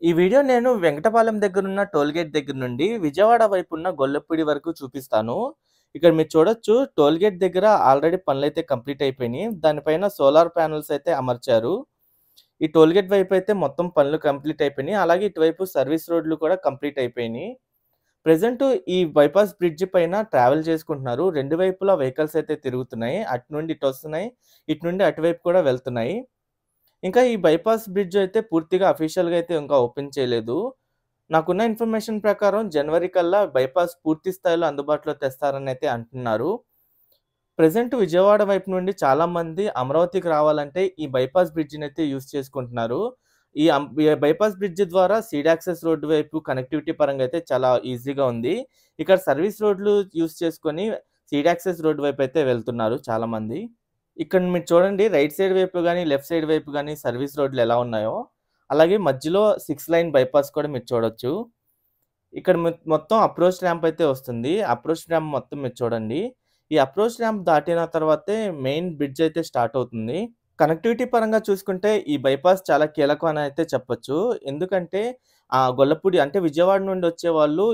ఈ వీడియో నేను వెంకటపాలెం దగ్గరున్న టోల్‌గేట్ దగ్గర నుండి విజయవాడ వైపున్న గొల్లపూడి వరకు చూపిస్తాను. ఇక్కడ మీరు చూడొచ్చు టోల్‌గేట్ దగ్గర ఆల్రెడీ పనులైతే కంప్లీట్ అయిపోయినియి. దానిపైన సోలార్ ప్యానెల్స్ అయితే అమర్చారు. ఈ టోల్‌గేట్ వైపయితే మొత్తం పనులు కంప్లీట్ అయిపోయినియి. అలాగే ఇటువైపు సర్వీస్ రోడ్‌లు కూడా కంప్లీట్ అయిపోయినియి. ప్రెజెంటు ఈ బైపాస్ బ్రిడ్జ్ పైన ట్రావెల్ చేసుకుంటున్నారు. 2 వైపులా వెహికల్స్ అయితే తిరుగుతున్నాయి. అటు నుండి ఇటొస్తున్నాయి. ఇటు నుండి అటువైపు కూడా వెళ్తున్నాయి. ఇంకా ఈ బైపాస్ బ్రిడ్జ్ అయితే పూర్తిగా అఫీషియల్‌గా అయితే ఇంకా ఓపెన్ చేయలేదు. నాకున్న ఇన్ఫర్మేషన్ ప్రకారం జనవరి కల్లా బైపాస్ పూర్తి స్థాయిలో అందుబాటులో తెస్తారని అయితే అంటున్నారు. ప్రెజెంట్ విజయవాడ వైపు నుండి చాలామంది అమరావతికి రావాలంటే ఈ బైపాస్ బ్రిడ్జినైతే యూజ్ చేసుకుంటున్నారు. ఈ బైపాస్ బ్రిడ్జ్ ద్వారా సీడ్ యాక్సెస్ రోడ్డు వైపు కనెక్టివిటీ పరంగా అయితే చాలా ఈజీగా ఉంది. ఇక్కడ సర్వీస్ రోడ్లు యూజ్ చేసుకొని సీడ్ యాక్సెస్ రోడ్డు వైపయితే వెళ్తున్నారు చాలామంది. ఇక్కడ మీరు చూడండి రైట్ సైడ్ వైపు గాని, లెఫ్ట్ సైడ్ వైపు గాని సర్వీస్ రోడ్లు ఎలా ఉన్నాయో, అలాగే మధ్యలో 6 లైన్ బైపాస్ కూడా మీరు చూడొచ్చు. ఇక్కడ మొత్తం అప్రోచ్ ర్యాంప్ అయితే వస్తుంది. అప్రోచ్ ర్యాంప్ మొత్తం మీరు చూడండి. ఈ అప్రోచ్ ర్యాంప్ దాటిన తర్వాతే మెయిన్ బ్రిడ్జ్ అయితే స్టార్ట్ అవుతుంది. కనెక్టివిటీ పరంగా చూసుకుంటే ఈ బైపాస్ చాలా కీలకం అని అయితే చెప్పొచ్చు. ఎందుకంటే గొల్లపూడి అంటే విజయవాడ నుండి వచ్చేవాళ్ళు